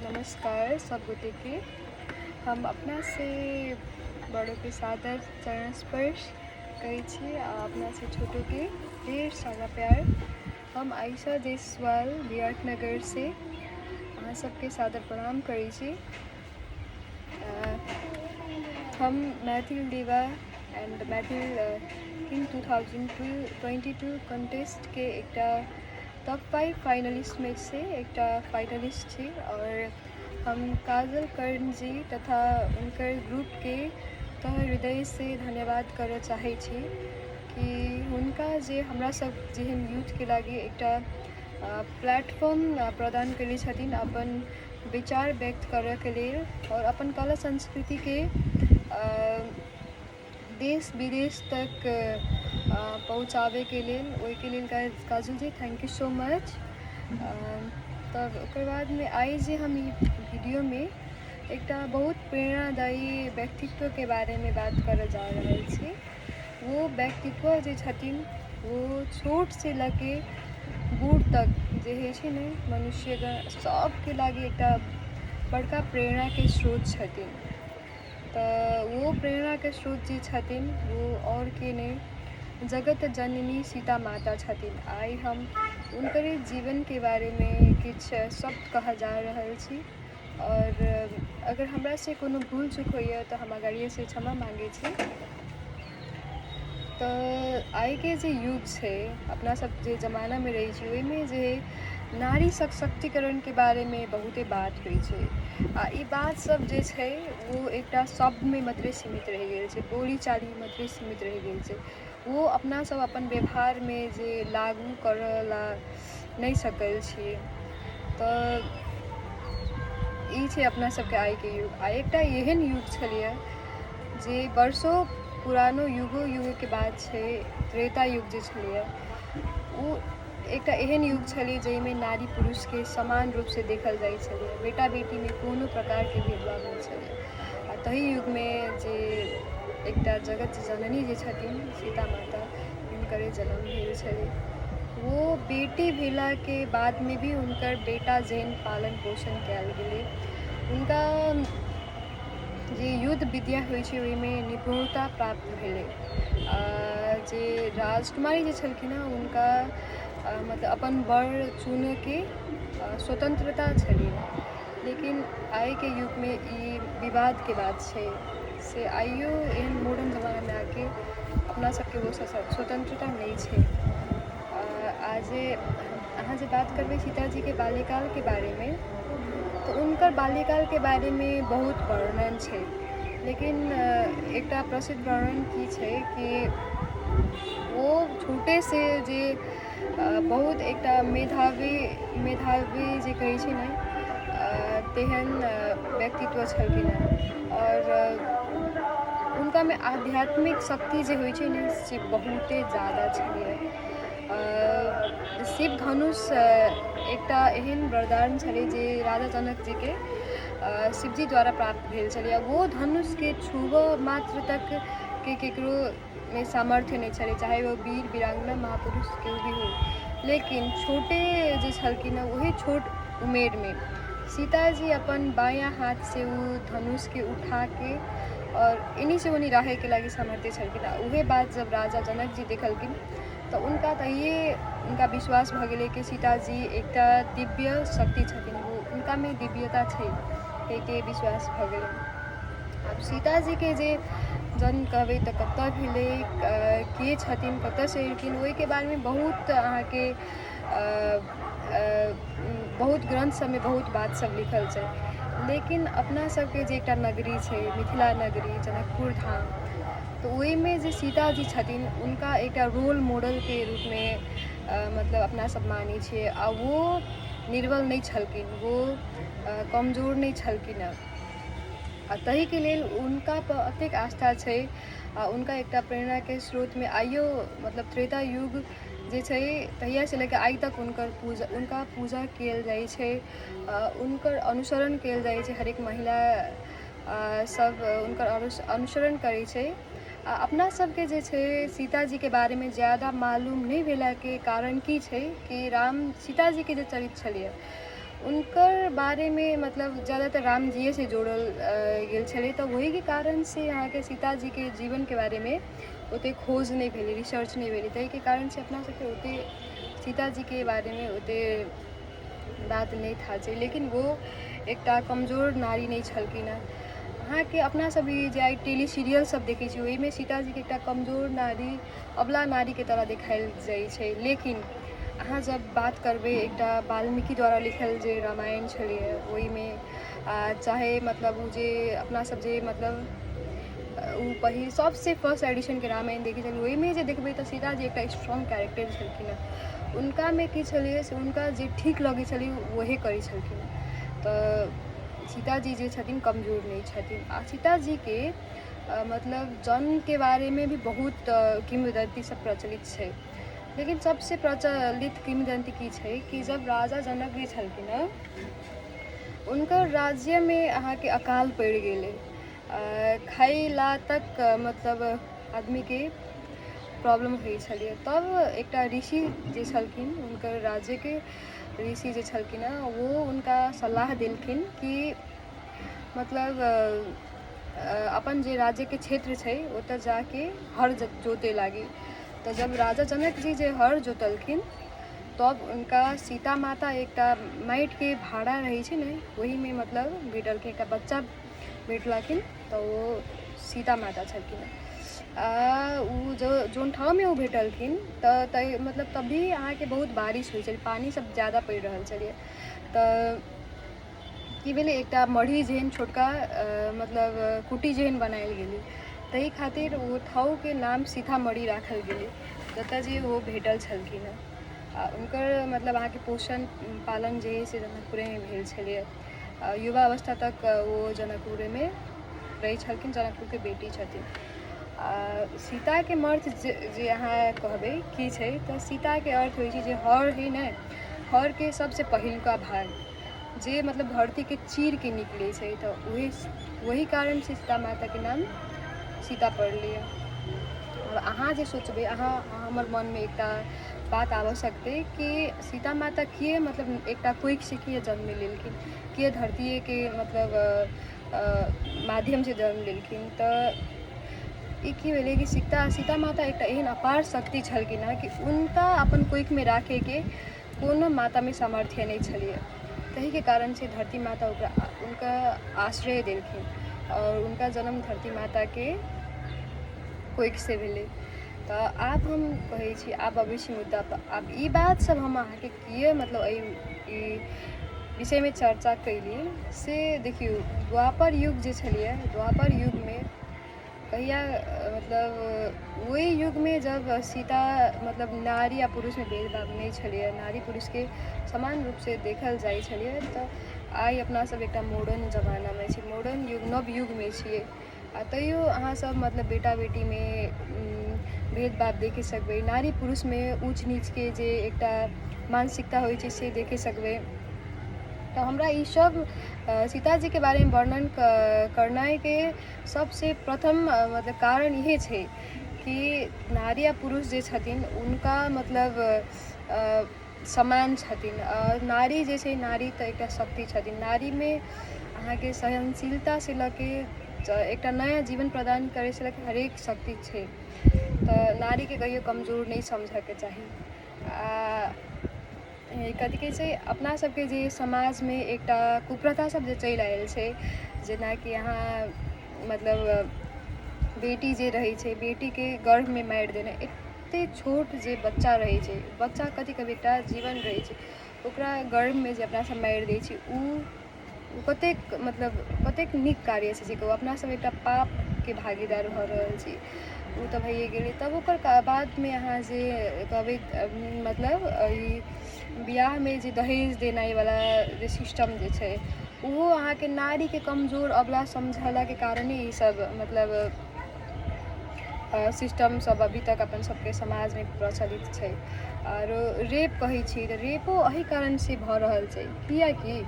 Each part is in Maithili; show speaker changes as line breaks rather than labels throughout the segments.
नमस्कार सब गोटे के। हम अपना से बड़ों के सादर चरण स्पर्श करै छी आ अपना से छोटों के ढेर सारा प्यार। हम आयशा जायसवाल विराटनगर से अहाँ सबके सादर प्रणाम करै छी। हम Maithil diva and Maithil king 2022 contest के एकटा टॉप 5 फाइनलिस्ट में से एकटा फाइनलिस्ट छी और हम काजल कर्ण जी तथा उनकर ग्रुप के तह हृदय से धन्यवाद करय चाहै छी कि हुनका जे हमरा सब जेहन यूथ के लागी एकटा प्लेटफॉर्म प्रदान करै छथिन अपन विचार व्यक्त करय के लेल और अपन कला संस्कृति के देश विदेश तक पहुँचावे के लेल ओहि के लेल काजल जी थैंक यू सो मच। तब ओकर बाद में आई जे हम वीडियो में एकटा बहुत प्रेरणादायी व्यक्तित्व के बारे में बात करऽ जा रहल छी। वो व्यक्तित्व जे छथिन वो छोट से लके बूढ़ तक जे है छै ने मनुष्य सबके लागी एकटा बड़का प्रेरणा के स्रोत छथिन। तो वो प्रेरणा के स्रोत जे छथिन वो और के नहीं जगत जननी सीता माता छथिन। आई हम उनकर जीवन के बारे में किछ शब्द कह जा रहल छी और अगर हमरा से कोनो भूल चूक होइए तो हम आगाड़िए से क्षमा मांगे छी। तो आई के जे युग है अपना सब जे जमाना में रही छी में जे नारी सशक्तिकरण के बारे में बहुते बात हुई छै आ ई बात सब जे छै वो एकटा शब्द में मात्रे सीमित रह गेल छै, बोली चाली मात्रे सीमित रह गेल छै। वो अपना सब अपन व्यवहार में जे लागू करला नहीं सकल छी। तो ई छै अपना सबके आई के युग। आ एकटा एहन युग छलिए जे वर्षों पुरानो युगो के बाद छै त्रेता युग जे छलिए वो एकटा एहन युग छलै जाहिमे नारी पुरुष के समान रूप से देखल जाइ छलै, बेटा बेटी में कोनो प्रकार के भेदभाव नहीं छलै। आ तही युग में जे एकटा जगत जननी जे छथिन सीता माता हुनकर जन्म भेल छलै। वो बेटी भेला के बाद में भी उनकर बेटा जेहन पालन पोषण कयल गेलै उनका जे युद्ध विद्या होइ छै ओहिमे निपुणता प्राप्त भेलै। जे राजकुमारी जे छलखिन हँ उनका मतलब अपन वर चुने के स्वतंत्रता छलै। लेकिन आई के युग में ई विवाद के बात छै से आइयो एहन मॉडर्न जमाना में आके अपना सबके वो स्वतंत्रता नहीं छै। आज अहाँ जे बात करबै सीताजी के बाल्यकाल के बारे में तो उनकर बाल्यकाल के बारे में बहुत वर्णन छै लेकिन एकटा प्रसिद्ध वर्णन की छै कि वो छोटे से जे बहुत एकटा मेधावी जे कहै छै ने तेहन व्यक्तित्व छलखिन हँ और उनका में आध्यात्मिक शक्ति जे होइ छै ने से बहुते ज़्यादा छलिए। शिव धनुष एकटा एहन वरदान छलै जे राजा जनक जी के शिवजी द्वारा प्राप्त भेल छलै। वो धनुष के छूबऽ मात्र तक के केकरो में सामर्थ्य नहीं छलै, चाहे वो वीर वीरांगना महापुरुष केओ भी हो। लेकिन छोटे जे छलखिन हँ वही छोट उमेर में सीताजी अपन बायां हाथ से वो धनुष के उठा के और इन्हीं से उन्हीं राहे के लागी सामर्थ्य छलखिन। उहे बात जब राजा जनक जी देखलखिन तो उनका तहिए उनका विश्वास भ गेलै कि सीताजी एकटा दिव्य शक्ति छथिन, वो उनका में दिव्यता छै के विश्वास भ गेलै। अब सीताजी के जे जन्म कहबै तऽ कतऽ भेलै, के छथिन, कतऽ से एलखिन ओहि के बारे में बहुत अहाँ के बहुत ग्रंथ सब में बहुत बात सब लिखल छै। लेकिन अपना सबके जे एकटा नगरी छै मिथिला नगरी जनकपुर धाम तो वही में जे सीताजी छथिन उनका एकटा रोल मॉडल के रूप में मतलब अपना सब मानै छियै। आ वो निर्बल नहीं छलखिन, वो कमजोर नहीं छलखिन आ तही के लेल उनका पर अतेक आस्था छै। उनका एकटा प्रेरणा के स्रोत में आइयो मतलब त्रेता युग जे छै तहिया से लेके आई तक उनका पूजा कयल जाइ छै, उनकर अनुसरण कयल जाइ छै। हरेक महिला सब उनकर अनुसरण करै छै अपना सबके जे छै सीताजीके बारेमे ज़्यादा मालूम नहीं भेलाके कारण की छै कि सीताजीके जे चरित्र छलियै उनकर बारेमे मतलब ज़्यादातर रामजीए से जोड़ल गेल छलै, तऽ वहीके कारण से अहाँके सीताजीके जीवनके बारेमे ओते खोज नहीं भेलै, रिसर्च नहीं भेलै, ताहिके कारण से अपना सबके ओते सीताजीके बारेमे ओते बात नहीं था छै। लेकिन वो एकटा कमजोर नारी नहीं छलखिन हेँ। अहाँके अपना सब ई जे आइ टेली सीरियल सब देखै छी ओहिमे सीताजीके एकटा कमजोर नारी, अबला नारीके तरह देखायल जाइ छै। लेकिन अहाँ जब बात करबै एकटा वाल्मीकि द्वारा लिखल जे रामायण छलैए ओहिमे चाहे मतलब उ जे अपना सब जे मतलब उ पहिल सबसे फर्स्ट एडिशनके रामायण देखै छलियै ओहिमे जे देखबै तऽ सीताजी एकटा स्ट्रॉन्ग कैरेक्टर छलखिन हेँ। उनकामे की छलै से उनका जे ठीक लगै छलै वही करै छलखिन हेँ। तऽ सीताजी जे छथिन कमजोर नहीं छथिन। सीताजीके मतलब जन्मके बारेमे भी बहुत किंवदंती सब प्रचलित छै। लेकिन सबसे प्रचलित किंवदंती की छै कि जब राजा जनक जी छलखिन हेँ उनकर राज्यमे अहाँके अकाल पड़ि गेलै, खाइला तक मतलब आदमीके प्रॉब्लम होइ छलै। तब एकटा ऋषि जे छलखिन उनकर राज्यके ऋषि जे छलखिन हेँ वो उनका सलाह देलखिन कि मतलब अपन जे राज्यके क्षेत्र छै ओतऽ जाके हर जोते लागी। तऽ जब राजा जनक जी जे हर जोतलखिन तब उनका सीता माता एकटा माटिके भाड़ा रहै छै ने ओहीमे मतलब भेटलखिन, एकटा बच्चा भेटलखिन तऽ वो सीता माता छलखिन। उ जोन ठाउँमे वो भेटलखिन तऽ मतलब तभी अहाँके बहुत बारिश होइ छलै, पानी सब ज़्यादा पड़ि रहल छलै। तऽ की भेलै एकटा मढ़ी जेहन छोटका मतलब कुटी जेहन बनायल गेलै, ताहि खातिर ओ ठाउँके नाम सीतामढ़ी राखल गेलै जतऽ जे वो भेटल छलखिन हेँ। उनकर मतलब अहाँके पोषण पालन जे है से जनकपुरेमे भेल छलै। युवा अवस्था तक वो जनकपुरेमे रहै छलखिन, जनकपुरके बेटी छथिन। सीताके अर्थ जे अहाँ कहबै की छै तऽ सीताके अर्थ होइ छै जे हर है ने, हरके सबसे पहिलका भाग जे मतलब धरतीके चीर के निकलै छै, तऽ वही कारण से सीता माताके नाम सीता पड़लै। अब अहाँ जे सोचबै हमर मनमे एकटा बात आबऽ सकतै कि सीता माता किए मतलब एकटा कोइखसँ किए जन्म लेलखिन, किए धरतीके मतलब माध्यम से जन्म लेलखिन। तऽ ई की भेलै कि सीता माता एकटा एहन अपार शक्ति छलखिन हेँ कि उनका अपन कोइखमे राखैके कोनो मातामे सामर्थ्य नहीं छलियै। तहीके कारण से धरती माता उनका आश्रय देलखिन और उनका जन्म धरती माताके कोइख से भेलै। तऽ आब हम कहै छी, आब अबै छी मुद्दा पर। आब ई बात सब हम अहाँके किए मतलब ई विषयमे चर्चा कैली से देखियौ द्वापर युग जे छलियै, द्वापर युगमे कहिया मतलब वही युगमे जब सीता मतलब नारी आ पुरुषमे भेदभाव नहीं छलियै, नारी पुरुषके समान रूपसे देखल जाइ छलियै। तऽ आइ अपना सब एकटा मॉडर्न जमानामे छी, मॉडर्न युग नव युगमे छियै आ तैयो अहाँ सब मतलब बेटा बेटीमे भेदभाव देखि सकबै, नारी पुरुषमे ऊँच नीचके जे एकटा मानसिकता होइ छै से देखि सकबै। तऽ हमरा ई सब सीताजीके बारेमे वर्णन करनाइके सबसे प्रथम मतलब कारण इहे छै कि नारी आ पुरुष जे छथिन उनका मतलब समान छथिन। नारी जे छै, नारी तऽ एकटा शक्ति छथिन, नारीमे अहाँके सहनशीलता से लऽ के एकटा नया जीवन प्रदान करै से लऽ के हरेक शक्ति छै। तऽ नारीके कहियो कमजोर नहीं समझऽके चाही। कथी कहै छै अपना सबके जे समाजमे एकटा कुप्रथा सब जे चलि आयल छै, जेनाकि अहाँ मतलब बेटी जे रहै छै बेटीके गर्भमे मारि देनाइ, एते छोट जे बच्चा रहै छै, बच्चा कथी कहबै एकटा जीवन रहै छै, ओकरा गर्भमे जे अपना सब मारि दै छी उ कतेक मतलब कतेक नीक कार्य छै जे कहू। अपना सब एकटा पापके भागीदार भऽ रहल छी, उ तऽ भइए गेलै। तब ओकर बादमे अहाँ जे कहबै मतलब ई बियाहमे जे दहेज देनाइवला जे सिस्टम जे छै ओहो अहाँके नारीके कमजोर अबला समझलाके कारणे ई सब मतलब सिस्टम सब अभी तक अपन सबके समाज में प्रचलित है। और रेप कही छी तो रेपो अही कारण से भ रहल छै, कियाकि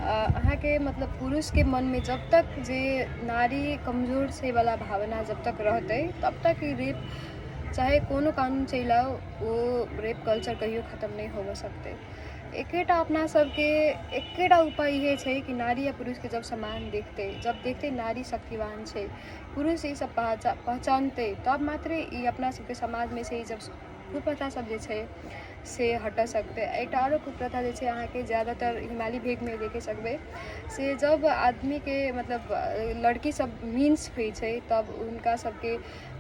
अहाँ के मतलब पुरुष के मन में जब तक जे नारी कमजोर से वाला भावना जब तक रहते तब तक ई रेप चाहे कोनो कानून चलाओ वो रेप कल्चर कहियो खत्म नहीं हो सकते। एकेटा अपना सबके एकेटा उपाय ये है कि नारी या पुरुष के जब समान देखते नारी शक्तिवान है, पुरुष ये सब पहचानते तब मात्र ये अपना सबके समाज में से ही जब कुप्रथा सब जे छै से हट सकते। एक आरो कुप्रथा जे छै अहाँ के ज़्यादातर हिमालय भेग में देखे सकबे से जब आदमी के मतलब लड़की सब मीन्स हुई छै तब उनका सबके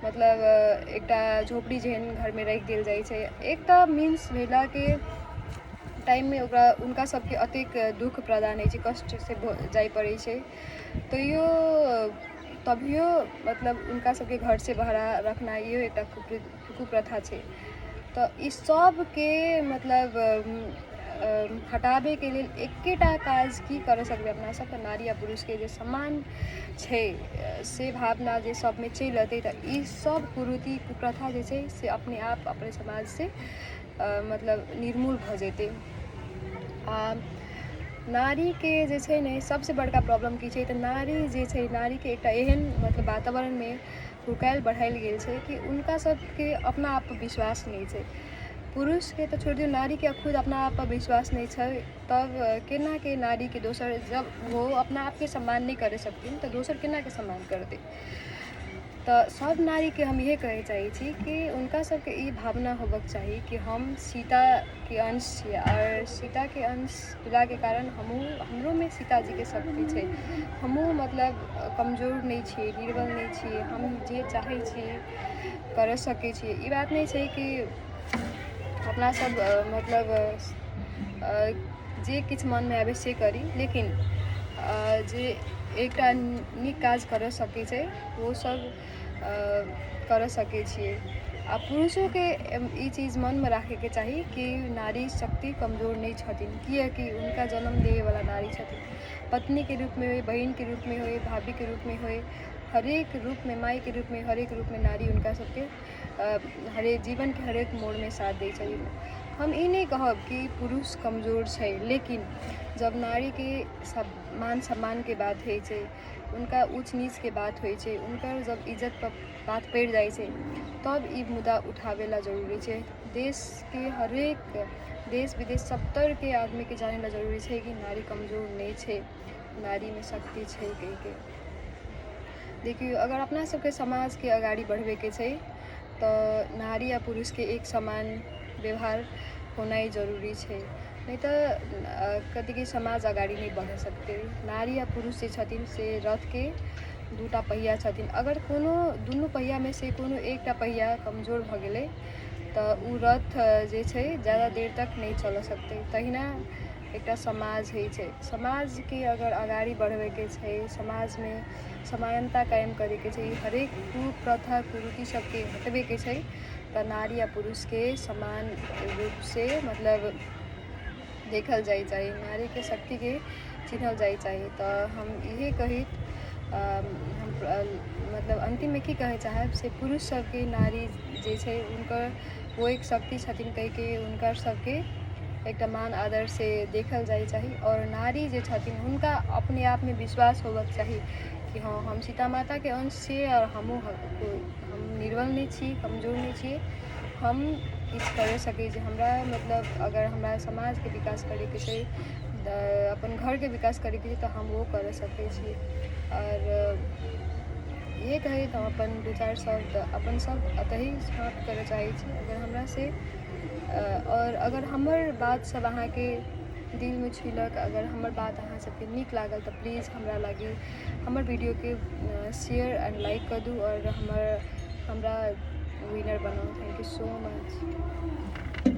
मतलब एकटा झोपड़ी जेहन घर में रख दिल जाए छै। एक तो मीन्स भेला के टाइम में उनका सबके अतेक दुख प्रदान है, कष्ट से जाय पड़े छै, तो यो तभियो मतलब उनका सबके घर से बहरा रखना यो एक कुप्रथा है। तो इस सब के मतलब हटाबे के लिए एकेटा काज की कर सकते अपना सब नारी या पुरुष के जो सम्मान छै से भावना जे सब में चल अते तो ई सब कुरीति कुप्रथा जे छै से अपने आप अपने समाज से मतलब निर्मूल भ जेते। नारी के जे छै ने सबसे बड़का प्रॉब्लम की छै तो नारी जे छै नारी के एक एहन मतलब वातावरण में हुकायल बढ़ायल गेल छै कि उनका सबके अपना आप पर विश्वास नहीं है। पुरुष के तो छोड़ दियो, नारी के खुद अपना आप पर विश्वास नहीं है, तब केना के नारी के दोसर जब वो अपना आप के सम्मान नहीं करे सकती तो दोसर केना के सम्मान करते। तो सब नारी के हम ये कहे चाहिए कि उनका सबके ये भावना होबक चाहिए कि हम सीता के अंश छियै और सीता के अंश होला के कारण हमरो में सीता जी के शक्ति छै, हमहूँ मतलब कमजोर नहीं छियै, निर्बल नहीं छियै, हम जे चाहे छियै कर सके छियै। ई बात नहीं छै कि अपना सब मतलब जे किछ मन में आवे से करी, लेकिन जे एकटा नीक काज कर सके छै वो सब कर सके छियै। आ पुरुषों के ये चीज़ मन में रखे के चाहिए कि नारी शक्ति कमजोर नहीं छथिन, कियाकि उनका जन्म देवे वाला नारी छथिन, पत्नी के रूप में हो, बहन के रूप में हो, भाभी के रूप में हो, हरेक रूप में, माई के रूप में, हरेक रूप में नारी उनका सबके हरेक जीवन के हरेक मोड़ में साथ दे चाहिए। हम ये नहीं कहब कि पुरुष कमजोर है, लेकिन जब नारी के मान सम्मान के बात है, उनका ऊंच नीच के बात हो, उनका जब इज्जत पर बात पड़ जाए तब ये मुद्दा उठावेला जरूरी है। देश के हरेक देश विदेश सबतर के आदमी के जाने ला जरूरी है कि नारी कमजोर नहीं है, नारी में शक्ति है कह के। देखियो अगर अपना सबके समाज के अगाडि बढ़वे के छै तो नारी या पुरुष के एक समान व्यवहार होना जरूरी है, नहीं तो कति के समाज अगाडि नहीं बढ़ सकते। नारी या पुरुष जे छथिन से रथ के दूटा पहिया छथिन, अगर कोनो दुनू पहिया में से कोनो एकटा पहिया कमजोर भ गेलै तो उ रथ जे छै ज़्यादा देर तक नहीं चल सकते। तहिना एकटा समाज है, समाज के अगर अगाडि बढ़वे के छै, समाज में समानता कायम करे के छै, हरेक कुप्रथा कुरीति सबके हटवे के छै तो नारी या पुरुष के समान रूप से मतलब देखल जाए चाहिए, नारी के शक्ति के चिन्हल जाए चाहिए। तो हम यही कही हम मतलब अंतिम में की कहे चाहब से पुरुष सबके नारी जे छै उनकर वो एक शक्ति छथिन कह के उनकर सबके एक मान आदर से देखल जाए चाहिए। और नारी जे छथिन उनका अपने आप में विश्वास होबक चाहिए कि हाँ हम सीता माता के अंश छे और हम निर्बल नहीं छी, कमजोर नहीं छी, हम किछ कर सके जे हमरा मतलब अगर हमरा समाज के विकास करे के छै, अपन घर के विकास करे के तो हम वो कर सके छी। और ये कहे तो अपन दो चार शब्द अपन सब अतही समाप्त करे चाहे छी। अगर हमरा से और अगर हमर बात सब अहाँ के दिल में छुलक, अगर हमर बात अहाँ सबके नीक लागल तो प्लीज़ हमरा लगी हमर वीडियो के शेयर एंड लाइक कर दू और हमरा विनर बनाओ। Thank you so much.